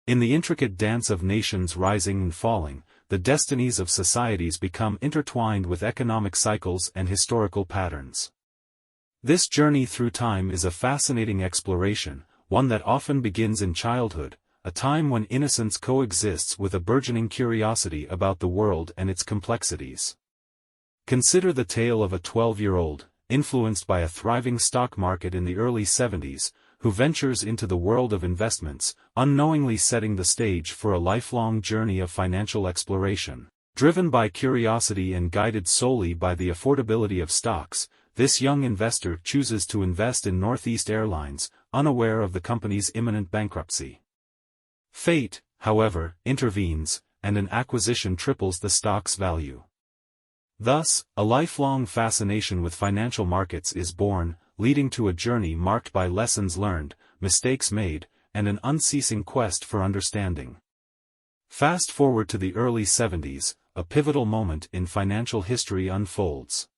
In the intricate dance of nations rising and falling, the destinies of societies become intertwined with economic cycles and historical patterns. This journey through time is a fascinating exploration, one that often begins in childhood, a time when innocence coexists with a burgeoning curiosity about the world and its complexities. Consider the tale of a 12-year-old, influenced by a thriving stock market in the early 70s, who ventures into the world of investments, unknowingly setting the stage for a lifelong journey of financial exploration. Driven by curiosity and guided solely by the affordability of stocks, this young investor chooses to invest in Northeast Airlines, unaware of the company's imminent bankruptcy. Fate, however, intervenes, and an acquisition triples the stock's value. Thus, a lifelong fascination with financial markets is born, leading to a journey marked by lessons learned, mistakes made, and an unceasing quest for understanding. Fast forward to the early 70s, a pivotal moment in financial history unfolds.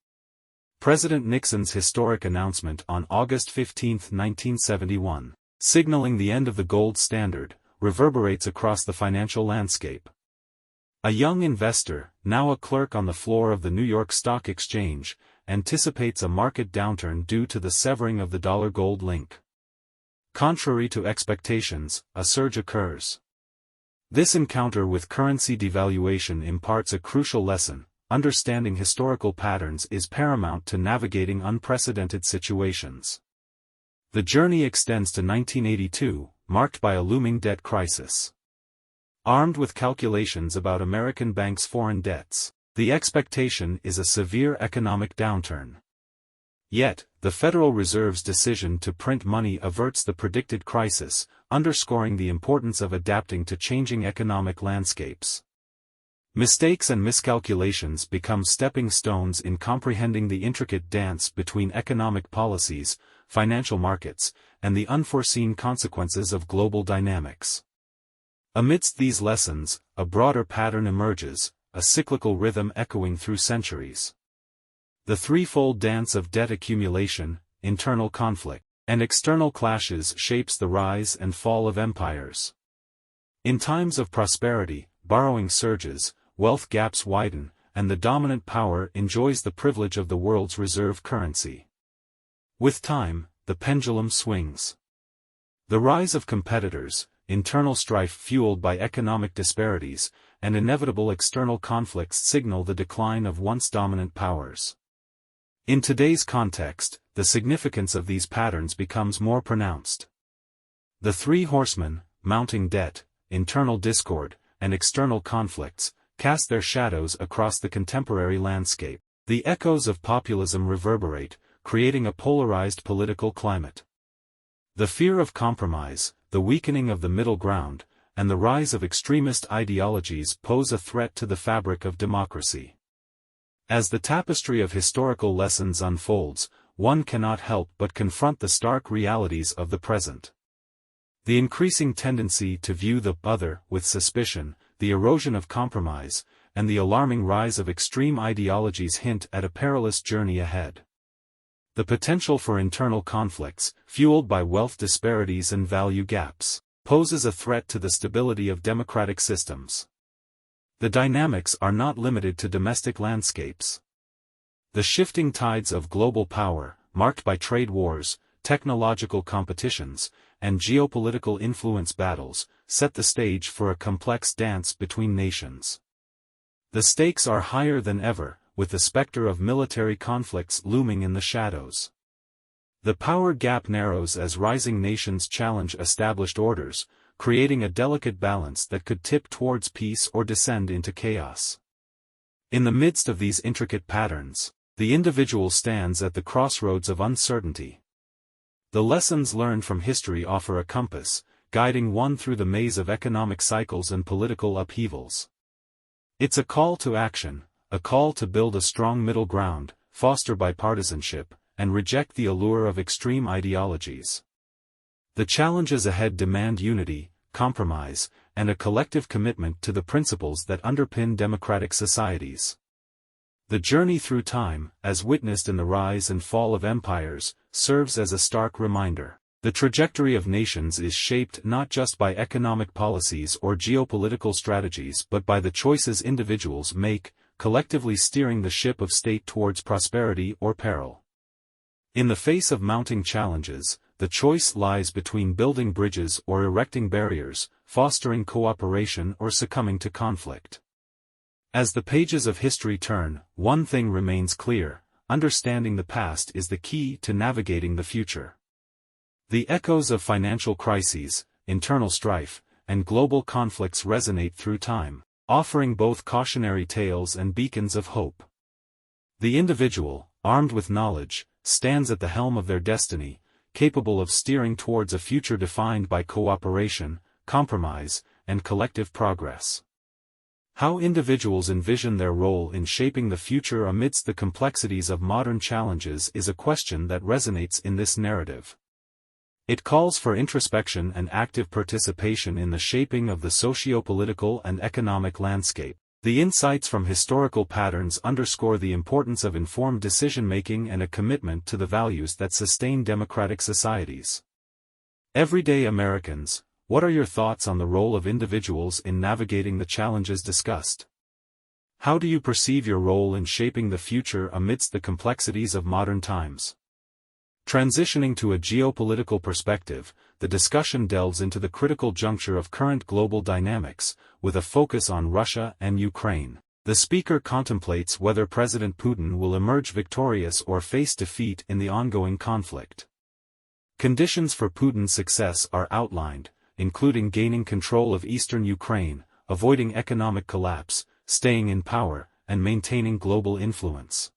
President Nixon's historic announcement on August 15, 1971, signaling the end of the gold standard, reverberates across the financial landscape. A young investor, now a clerk on the floor of the New York Stock Exchange, anticipates a market downturn due to the severing of the dollar-gold link. Contrary to expectations, a surge occurs. This encounter with currency devaluation imparts a crucial lesson: understanding historical patterns is paramount to navigating unprecedented situations. The journey extends to 1982, marked by a looming debt crisis. Armed with calculations about American banks' foreign debts, the expectation is a severe economic downturn. Yet, the Federal Reserve's decision to print money averts the predicted crisis, underscoring the importance of adapting to changing economic landscapes. Mistakes and miscalculations become stepping stones in comprehending the intricate dance between economic policies, financial markets, and the unforeseen consequences of global dynamics. Amidst these lessons, a broader pattern emerges, a cyclical rhythm echoing through centuries. The threefold dance of debt accumulation, internal conflict, and external clashes shapes the rise and fall of empires. In times of prosperity, borrowing surges, wealth gaps widen, and the dominant power enjoys the privilege of the world's reserve currency. With time, the pendulum swings. The rise of competitors, internal strife fueled by economic disparities, and inevitable external conflicts signal the decline of once dominant powers. In today's context, the significance of these patterns becomes more pronounced. The three horsemen, mounting debt, internal discord, and external conflicts, cast their shadows across the contemporary landscape. The echoes of populism reverberate, creating a polarized political climate. The fear of compromise, the weakening of the middle ground, and the rise of extremist ideologies pose a threat to the fabric of democracy. As the tapestry of historical lessons unfolds, one cannot help but confront the stark realities of the present. The increasing tendency to view the other with suspicion, the erosion of compromise, and the alarming rise of extreme ideologies hint at a perilous journey ahead. The potential for internal conflicts, fueled by wealth disparities and value gaps, poses a threat to the stability of democratic systems. The dynamics are not limited to domestic landscapes. The shifting tides of global power, marked by trade wars, technological competitions, and geopolitical influence battles, set the stage for a complex dance between nations. The stakes are higher than ever, with the specter of military conflicts looming in the shadows. The power gap narrows as rising nations challenge established orders, creating a delicate balance that could tip towards peace or descend into chaos. In the midst of these intricate patterns, the individual stands at the crossroads of uncertainty. The lessons learned from history offer a compass, guiding one through the maze of economic cycles and political upheavals. It's a call to action, a call to build a strong middle ground, foster bipartisanship, and reject the allure of extreme ideologies. The challenges ahead demand unity, compromise, and a collective commitment to the principles that underpin democratic societies. The journey through time, as witnessed in the rise and fall of empires, serves as a stark reminder. The trajectory of nations is shaped not just by economic policies or geopolitical strategies but by the choices individuals make, collectively steering the ship of state towards prosperity or peril. In the face of mounting challenges, the choice lies between building bridges or erecting barriers, fostering cooperation or succumbing to conflict. As the pages of history turn, one thing remains clear: understanding the past is the key to navigating the future. The echoes of financial crises, internal strife, and global conflicts resonate through time, offering both cautionary tales and beacons of hope. The individual, armed with knowledge, stands at the helm of their destiny, capable of steering towards a future defined by cooperation, compromise, and collective progress. How individuals envision their role in shaping the future amidst the complexities of modern challenges is a question that resonates in this narrative. It calls for introspection and active participation in the shaping of the socio-political and economic landscape. The insights from historical patterns underscore the importance of informed decision-making and a commitment to the values that sustain democratic societies. Everyday Americans, what are your thoughts on the role of individuals in navigating the challenges discussed? How do you perceive your role in shaping the future amidst the complexities of modern times? Transitioning to a geopolitical perspective, the discussion delves into the critical juncture of current global dynamics, with a focus on Russia and Ukraine. The speaker contemplates whether President Putin will emerge victorious or face defeat in the ongoing conflict. Conditions for Putin's success are outlined, including gaining control of eastern Ukraine, avoiding economic collapse, staying in power, and maintaining global influence.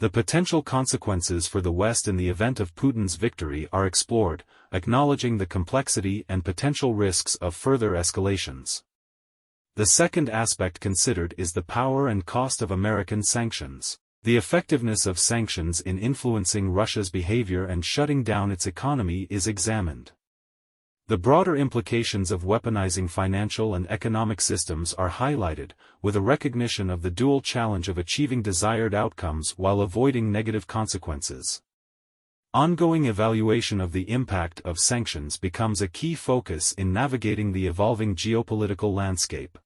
The potential consequences for the West in the event of Putin's victory are explored, acknowledging the complexity and potential risks of further escalations. The second aspect considered is the power and cost of American sanctions. The effectiveness of sanctions in influencing Russia's behavior and shutting down its economy is examined. The broader implications of weaponizing financial and economic systems are highlighted, with a recognition of the dual challenge of achieving desired outcomes while avoiding negative consequences. Ongoing evaluation of the impact of sanctions becomes a key focus in navigating the evolving geopolitical landscape.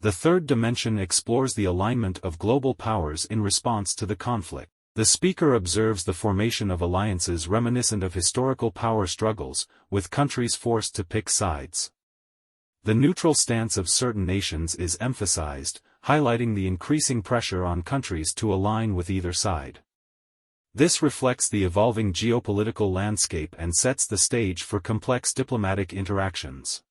The third dimension explores the alignment of global powers in response to the conflict. The speaker observes the formation of alliances reminiscent of historical power struggles, with countries forced to pick sides. The neutral stance of certain nations is emphasized, highlighting the increasing pressure on countries to align with either side. This reflects the evolving geopolitical landscape and sets the stage for complex diplomatic interactions.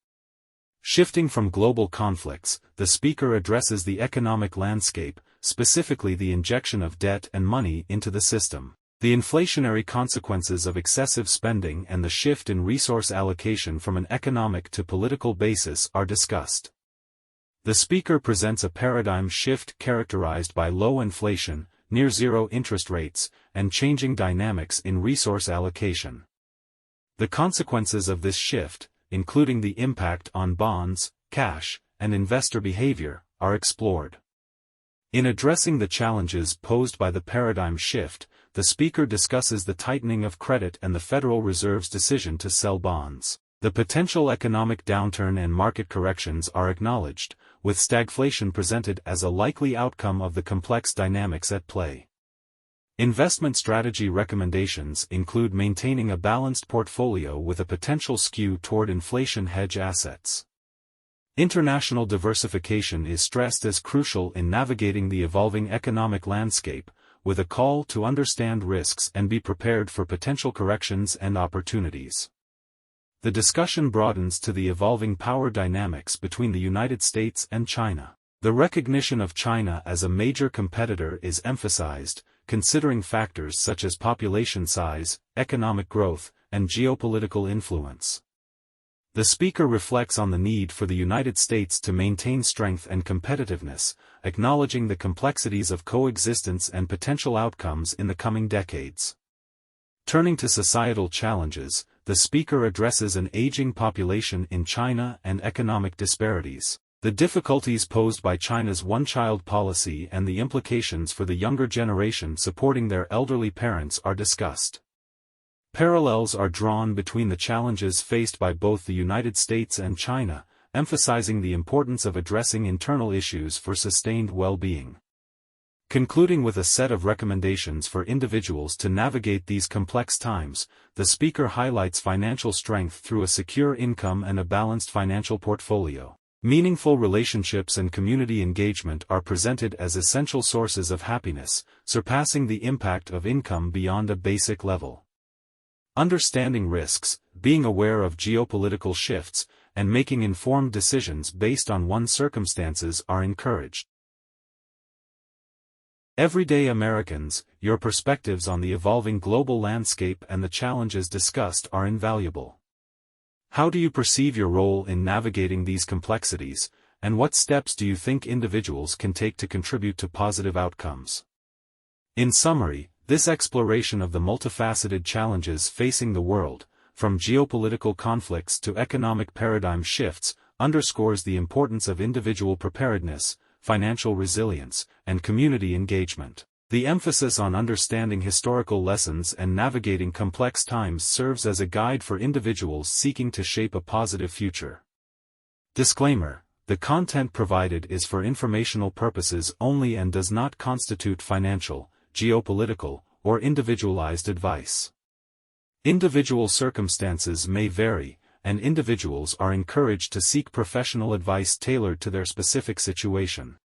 Shifting from global conflicts, the speaker addresses the economic landscape, specifically the injection of debt and money into the system. The inflationary consequences of excessive spending and the shift in resource allocation from an economic to political basis are discussed. The speaker presents a paradigm shift characterized by low inflation, near-zero interest rates, and changing dynamics in resource allocation. The consequences of this shift, including the impact on bonds, cash, and investor behavior, are explored. In addressing the challenges posed by the paradigm shift, the speaker discusses the tightening of credit and the Federal Reserve's decision to sell bonds. The potential economic downturn and market corrections are acknowledged, with stagflation presented as a likely outcome of the complex dynamics at play. Investment strategy recommendations include maintaining a balanced portfolio with a potential skew toward inflation hedge assets. International diversification is stressed as crucial in navigating the evolving economic landscape, with a call to understand risks and be prepared for potential corrections and opportunities. The discussion broadens to the evolving power dynamics between the United States and China. The recognition of China as a major competitor is emphasized, considering factors such as population size, economic growth, and geopolitical influence. The speaker reflects on the need for the United States to maintain strength and competitiveness, acknowledging the complexities of coexistence and potential outcomes in the coming decades. Turning to societal challenges, the speaker addresses an aging population in China and economic disparities. The difficulties posed by China's one-child policy and the implications for the younger generation supporting their elderly parents are discussed. Parallels are drawn between the challenges faced by both the United States and China, emphasizing the importance of addressing internal issues for sustained well-being. Concluding with a set of recommendations for individuals to navigate these complex times, the speaker highlights financial strength through a secure income and a balanced financial portfolio. Meaningful relationships and community engagement are presented as essential sources of happiness, surpassing the impact of income beyond a basic level. Understanding risks, being aware of geopolitical shifts, and making informed decisions based on one's circumstances are encouraged. Everyday Americans, your perspectives on the evolving global landscape and the challenges discussed are invaluable. How do you perceive your role in navigating these complexities, and what steps do you think individuals can take to contribute to positive outcomes? In summary, this exploration of the multifaceted challenges facing the world, from geopolitical conflicts to economic paradigm shifts, underscores the importance of individual preparedness, financial resilience, and community engagement. The emphasis on understanding historical lessons and navigating complex times serves as a guide for individuals seeking to shape a positive future. Disclaimer: the content provided is for informational purposes only and does not constitute financial, geopolitical, or individualized advice. Individual circumstances may vary, and individuals are encouraged to seek professional advice tailored to their specific situation.